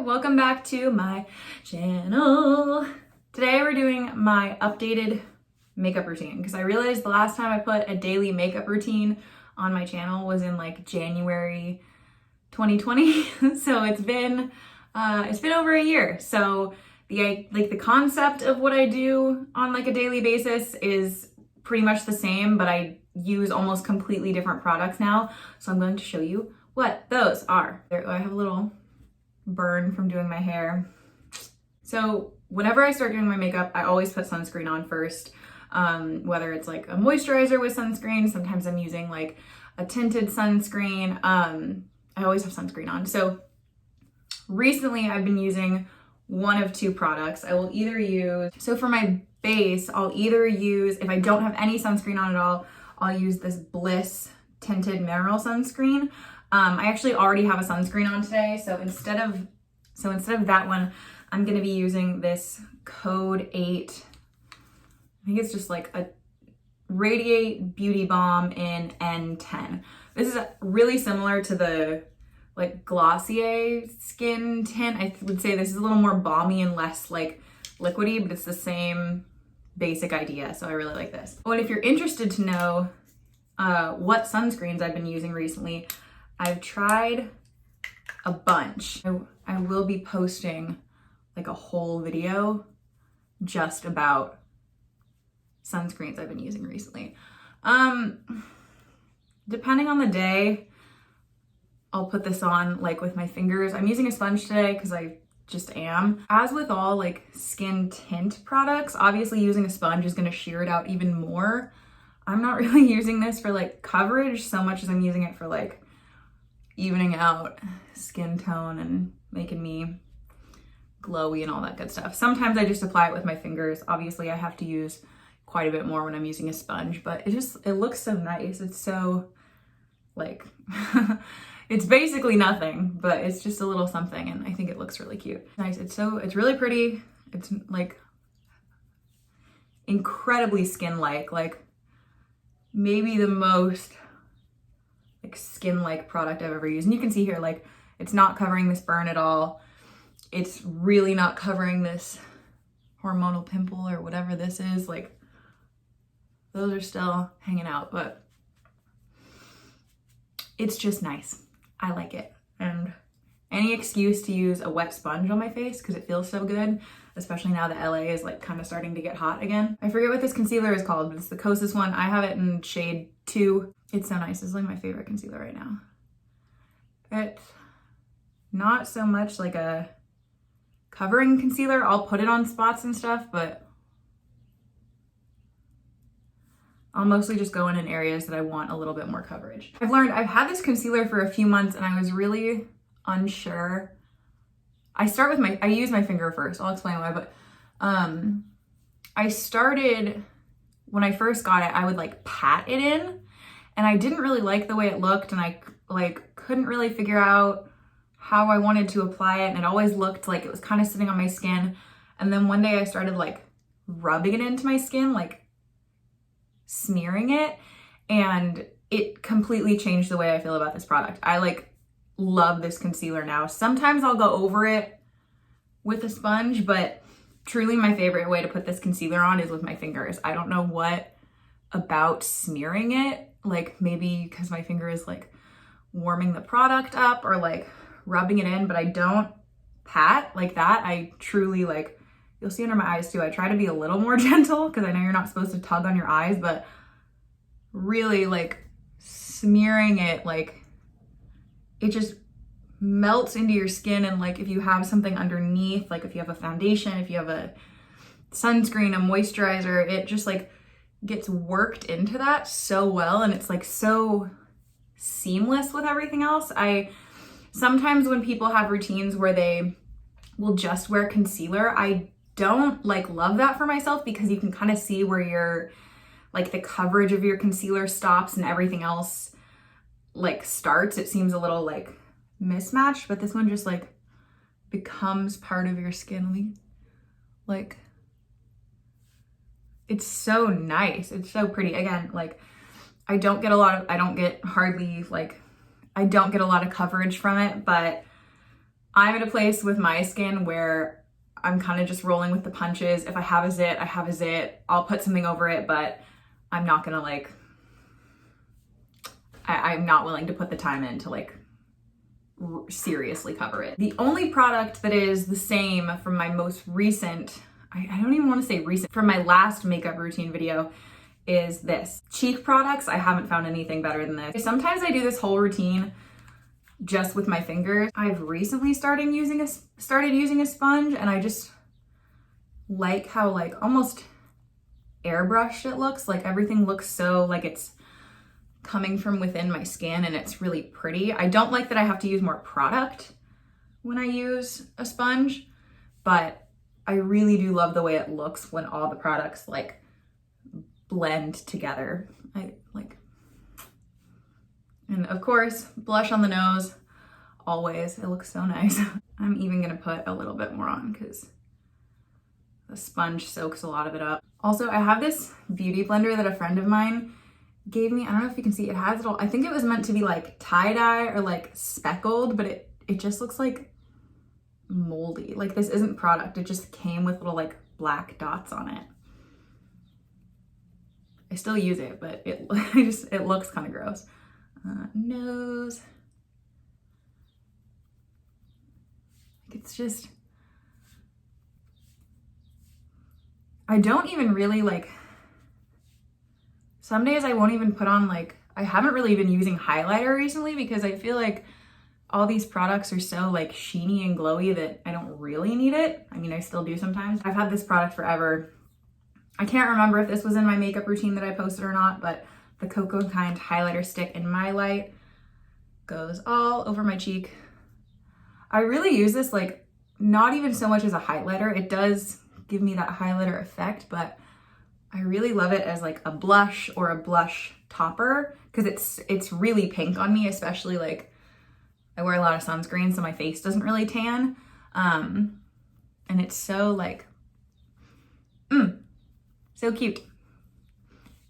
welcome back to my channel. Today we're doing my updated makeup routine because I realized the last time I put a daily makeup routine on my channel was in like January 2020. So it's been over a year. So the concept of what I do on like a daily basis is pretty much the same, but I use almost completely different products now. So I'm going to show you what those are. I have a little burn from doing my hair. So whenever I start doing my makeup, I always put sunscreen on first. Whether it's like a moisturizer with sunscreen, sometimes I'm using like a tinted sunscreen. I always have sunscreen on. So recently I've been using one of two products. I will either use, so for my base, I'll either use, if I don't have any sunscreen on at all, I'll use this Bliss tinted mineral sunscreen. I actually already have a sunscreen on today, so instead of that one, I'm gonna be using this Code 8. I think it's just like a Radiate Beauty Balm in N10. This is really similar to the like Glossier skin tint. I would say this is a little more balmy and less like liquidy, but it's the same basic idea. So I really like this. Oh, and if you're interested to know what sunscreens I've been using recently, I've tried a bunch. I will be posting like a whole video just about sunscreens I've been using recently. Depending on the day, I'll put this on like with my fingers. I'm using a sponge today because I just am. As with all like skin tint products, obviously using a sponge is gonna sheer it out even more. I'm not really using this for like coverage so much as I'm using it for like evening out skin tone and making me glowy and all that good stuff. Sometimes I just apply it with my fingers. Obviously I have to use quite a bit more when I'm using a sponge, but it looks so nice. It's so like, it's basically nothing, but it's just a little something and I think it looks really cute. Nice, it's really pretty. It's like incredibly skin-like, like maybe the most like skin-like product I've ever used. And you can see here, like it's not covering this burn at all. It's really not covering this hormonal pimple or whatever this is. Like those are still hanging out, but it's just nice. I like it. And any excuse to use a wet sponge on my face because it feels so good, especially now that LA is like kind of starting to get hot again. I forget what this concealer is called, but it's the Kosas one. I have it in shade 2. It's so nice. It's like my favorite concealer right now. It's not so much like a covering concealer. I'll put it on spots and stuff, but I'll mostly just go in areas that I want a little bit more coverage. I've had this concealer for a few months and I was really unsure. I use my finger first. I'll explain why, but I started, when I first got it, I would like pat it in and I didn't really like the way it looked and I like couldn't really figure out how I wanted to apply it and it always looked like it was kind of sitting on my skin. And then one day I started like rubbing it into my skin, like smearing it, and it completely changed the way I feel about this product. I like love this concealer now. Sometimes I'll go over it with a sponge, but truly my favorite way to put this concealer on is with my fingers. I don't know what about smearing it, like maybe because my finger is like warming the product up or like rubbing it in, but I don't pat like that. I truly like, you'll see under my eyes too, I try to be a little more gentle because I know you're not supposed to tug on your eyes, but really like smearing it, like it just melts into your skin. And like if you have something underneath, like if you have a foundation, if you have a sunscreen, a moisturizer, it just like gets worked into that so well. And it's like so seamless with everything else. Sometimes when people have routines where they will just wear concealer, I don't like love that for myself because you can kind of see where your like the coverage of your concealer stops and everything else like starts. It seems a little like mismatched, but this one just like becomes part of your skin. Like it's so nice. It's so pretty. Again, like I don't get a lot of coverage from it, but I'm at a place with my skin where I'm kind of just rolling with the punches. If I have a zit, I have a zit. I'll put something over it, but I'm not gonna like, I'm not willing to put the time in to like seriously cover it. The only product that is the same from my most recent, I don't even want to say recent, from my last makeup routine video is this. Cheek products, I haven't found anything better than this. Sometimes I do this whole routine just with my fingers. I've recently started using a sponge, and I just like how like almost airbrushed it looks. Like everything looks so like it's coming from within my skin, and it's really pretty. I don't like that I have to use more product when I use a sponge, but I really do love the way it looks when all the products like blend together. And of course, blush on the nose, always. It looks so nice. I'm even gonna put a little bit more on because the sponge soaks a lot of it up. Also, I have this beauty blender that a friend of mine gave me. I don't know if you can see, it has little, I think it was meant to be like tie-dye or like speckled, but it just looks like moldy. Like this isn't product, it just came with little like black dots on it. I still use it, but it looks kind of gross. Nose. It's just, I don't even really like, some days I won't even put on like, I haven't really been using highlighter recently because I feel like all these products are so like sheeny and glowy that I don't really need it. I mean, I still do sometimes. I've had this product forever. I can't remember if this was in my makeup routine that I posted or not, but the Cocoa Kind highlighter stick in My Light goes all over my cheek. I really use this like not even so much as a highlighter. It does give me that highlighter effect, but I really love it as like a blush or a blush topper because it's really pink on me, especially like I wear a lot of sunscreen so my face doesn't really tan. And it's so like, so cute.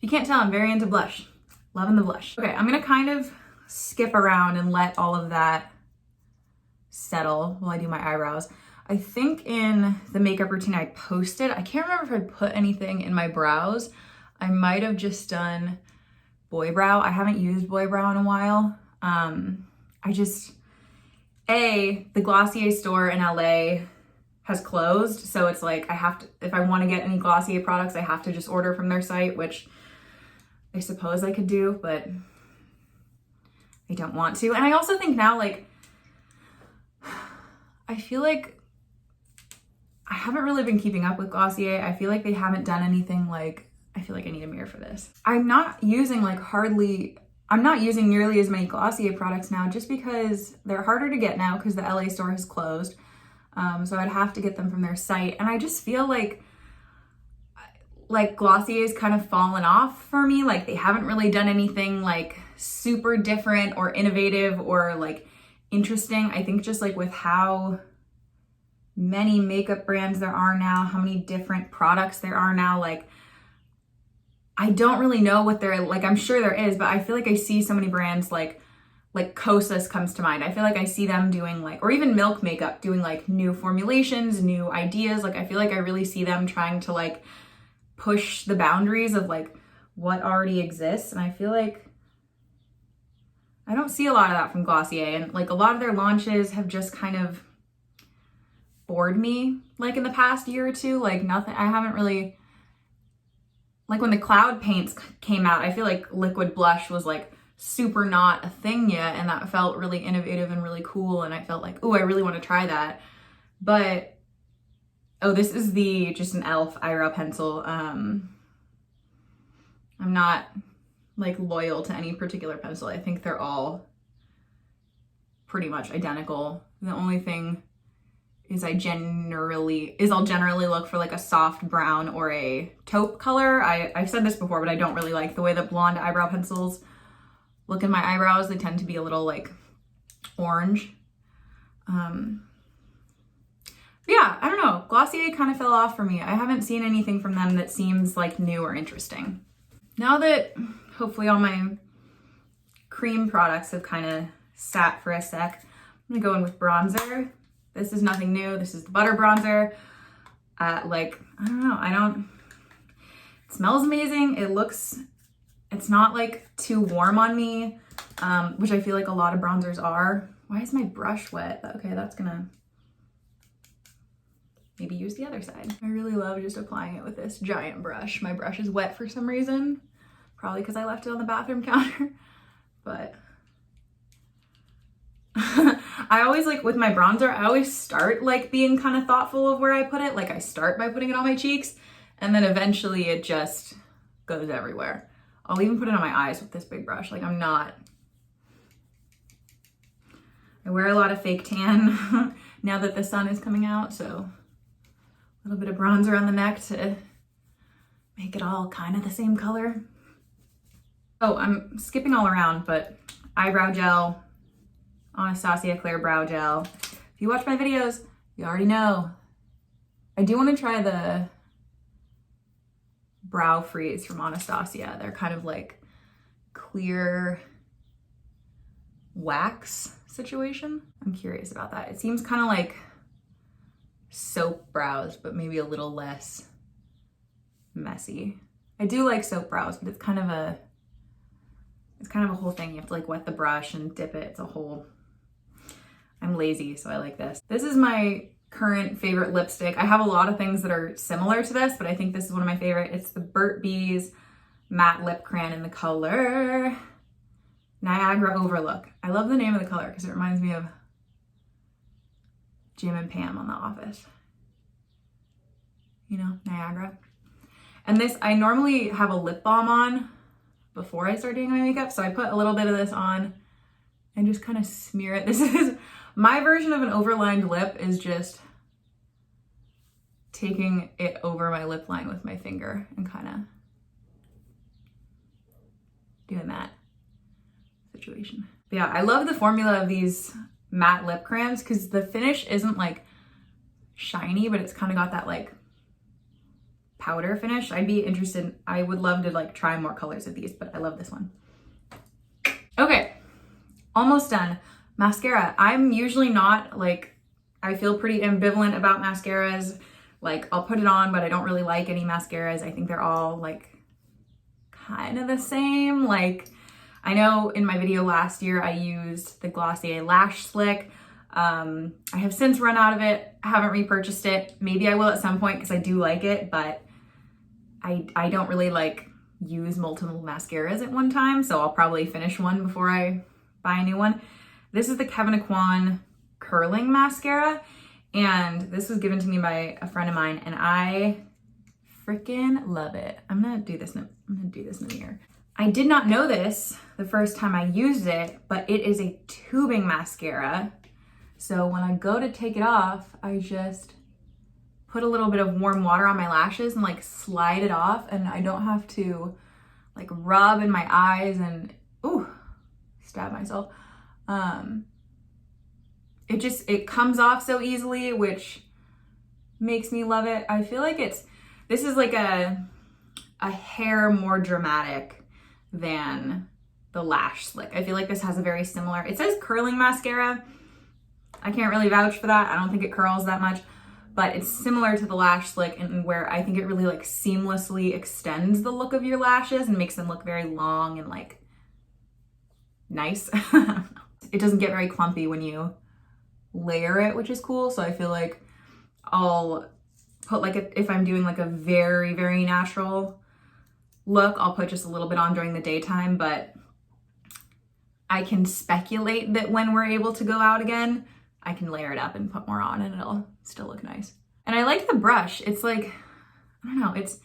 You can't tell, I'm very into blush. Loving the blush. Okay, I'm gonna kind of skip around and let all of that settle while I do my eyebrows. I think in the makeup routine I posted, I can't remember if I put anything in my brows. I might have just done Boy Brow. I haven't used Boy Brow in a while. The Glossier store in LA has closed. So it's like, I have to, if I want to get any Glossier products, I have to just order from their site, which I suppose I could do, but I don't want to. And I also think now, like, I feel like I haven't really been keeping up with Glossier. I feel like they haven't done anything like, I feel like I need a mirror for this. I'm not using nearly as many Glossier products now just because they're harder to get now because the LA store has closed. So I'd have to get them from their site. And I just feel like Glossier's kind of fallen off for me. Like they haven't really done anything like super different or innovative or like interesting. I think just like with how many makeup brands there are now, how many different products there are now, like I don't really know what they're like. I'm sure there is, but I feel like I see so many brands like Kosas comes to mind. I feel like I see them doing like, or even Milk Makeup doing like new formulations, new ideas. Like I feel like I really see them trying to like push the boundaries of like what already exists. And I feel like I don't see a lot of that from Glossier, and like a lot of their launches have just kind of bored me like in the past year or two. Like nothing, I haven't really, like when the cloud paints came out, I feel like liquid blush was like super not a thing yet, and that felt really innovative and really cool, and I felt like, oh, I really want to try that. But oh, this is just an e.l.f. eyebrow pencil. I'm not like loyal to any particular pencil. I think they're all pretty much identical. The only thing is I'll generally look for like a soft brown or a taupe color. I've said this before, but I don't really like the way that blonde eyebrow pencils look in my eyebrows. They tend to be a little like orange. Yeah, I don't know. Glossier kind of fell off for me. I haven't seen anything from them that seems like new or interesting. Now that hopefully all my cream products have kind of sat for a sec, I'm gonna go in with bronzer. This is nothing new. This is the butter bronzer. Like, I don't know, it smells amazing. It's not like too warm on me, which I feel like a lot of bronzers are. Why is my brush wet? Okay, that's gonna maybe use the other side. I really love just applying it with this giant brush. My brush is wet for some reason, probably because I left it on the bathroom counter, but I always like with my bronzer, I always start like being kind of thoughtful of where I put it. Like I start by putting it on my cheeks and then eventually it just goes everywhere. I'll even put it on my eyes with this big brush. Like I wear a lot of fake tan now that the sun is coming out. So a little bit of bronzer on the neck to make it all kind of the same color. Oh, I'm skipping all around, but eyebrow gel, Anastasia Clear Brow Gel. If you watch my videos, you already know. I do want to try the Brow Freeze from Anastasia. They're kind of like clear wax situation. I'm curious about that. It seems kind of like soap brows, but maybe a little less messy. I do like soap brows, but it's kind of a whole thing. You have to like wet the brush and dip it. It's a whole, I'm lazy, so I like this. This is my current favorite lipstick. I have a lot of things that are similar to this, but I think this is one of my favorite. It's the Burt's Bees Matte Lip Crayon in the color Niagara Overlook. I love the name of the color because it reminds me of Jim and Pam on The Office. You know, Niagara. And this, I normally have a lip balm on before I start doing my makeup, so I put a little bit of this on and just kind of smear it. This is my version of an overlined lip, is just taking it over my lip line with my finger and kind of doing that situation. But yeah, I love the formula of these matte lip crayons because the finish isn't like shiny, but it's kind of got that like powder finish. I would love to like try more colors of these, but I love this one. Okay, almost done. Mascara. I'm usually not like, I feel pretty ambivalent about mascaras. Like I'll put it on, but I don't really like any mascaras. I think they're all like kind of the same. Like I know in my video last year, I used the Glossier Lash Slick. I have since run out of it. I haven't repurchased it. Maybe I will at some point because I do like it, but I don't really like use multiple mascaras at one time. So I'll probably finish one before I buy a new one. This is the Kevyn Aucoin Curling Mascara. And this was given to me by a friend of mine and I freaking love it. I'm gonna do this in the mirror. I did not know this the first time I used it, but it is a tubing mascara. So when I go to take it off, I just put a little bit of warm water on my lashes and like slide it off, and I don't have to like rub in my eyes and stab myself. It comes off so easily, which makes me love it. I feel like this is like a hair more dramatic than the Lash Slick. I feel like this has a very similar, it says curling mascara. I can't really vouch for that. I don't think it curls that much, but it's similar to the Lash Slick in where I think it really like seamlessly extends the look of your lashes and makes them look very long and like nice. It doesn't get very clumpy when you layer it, which is cool. So I feel like I'll put like if I'm doing like a very, very natural look, I'll put just a little bit on during the daytime, but I can speculate that when we're able to go out again, I can layer it up and put more on and it'll still look nice. And I like the brush. It's like, I don't know, it's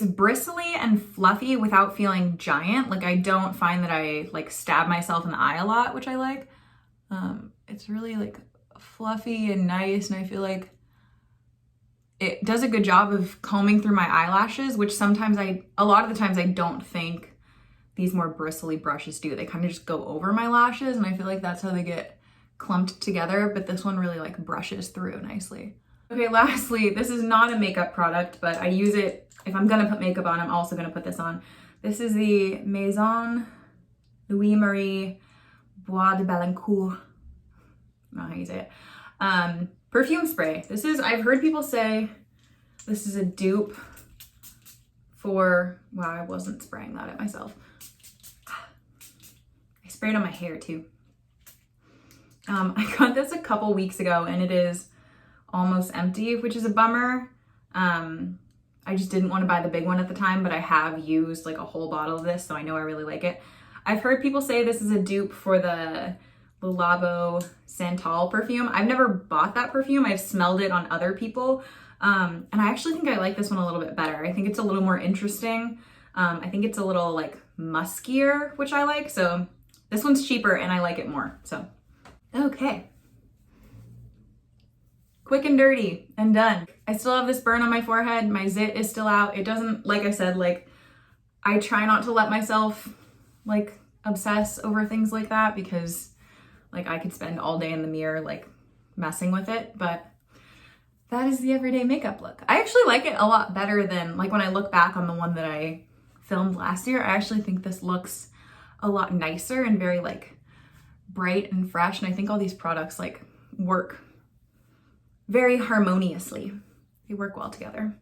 bristly and fluffy without feeling giant. Like I don't find that I like stab myself in the eye a lot, which I like. It's really like fluffy and nice, and I feel like it does a good job of combing through my eyelashes, which sometimes a lot of the times I don't think these more bristly brushes do. They kind of just go over my lashes, and I feel like that's how they get clumped together, but this one really like brushes through nicely. Okay, lastly, this is not a makeup product, but I use it if I'm gonna put makeup on. I'm also gonna put this on. This is the Maison Louis Marie Bois de Balancourt know how you say it. Perfume spray. This is, I've heard people say this is a dupe for, wow, I wasn't spraying that at myself. I sprayed on my hair too. I got this a couple weeks ago and it is almost empty, which is a bummer. I just didn't want to buy the big one at the time, but I have used like a whole bottle of this, so I know I really like it. I've heard people say this is a dupe for the lmao Santal perfume. I've never bought that perfume. I've smelled it on other people. And I actually think I like this one a little bit better. I think it's a little more interesting. I think it's a little like muskier, which I like. So this one's cheaper and I like it more. So, okay. Quick and dirty and done. I still have this burn on my forehead. My zit is still out. It doesn't, like I said, like I try not to let myself like obsess over things like that because like I could spend all day in the mirror like messing with it, but that is the everyday makeup look. I actually like it a lot better than like when I look back on the one that I filmed last year. I actually think this looks a lot nicer and very like bright and fresh. And I think all these products like work very harmoniously. They work well together.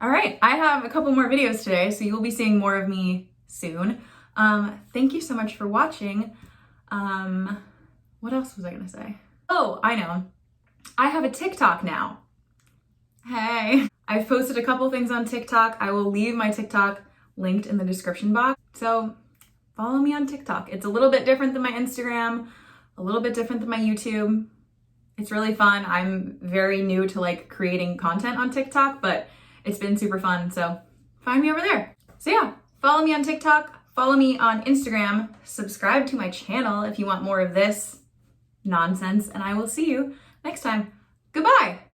All right, I have a couple more videos today, so you'll be seeing more of me soon. Thank you so much for watching. What else was I gonna say? Oh, I know. I have a TikTok now. Hey. I've posted a couple things on TikTok. I will leave my TikTok linked in the description box. So follow me on TikTok. It's a little bit different than my Instagram, a little bit different than my YouTube. It's really fun. I'm very new to like creating content on TikTok, but it's been super fun. So find me over there. So yeah, follow me on TikTok, follow me on Instagram, subscribe to my channel if you want more of this nonsense, and I will see you next time. Goodbye.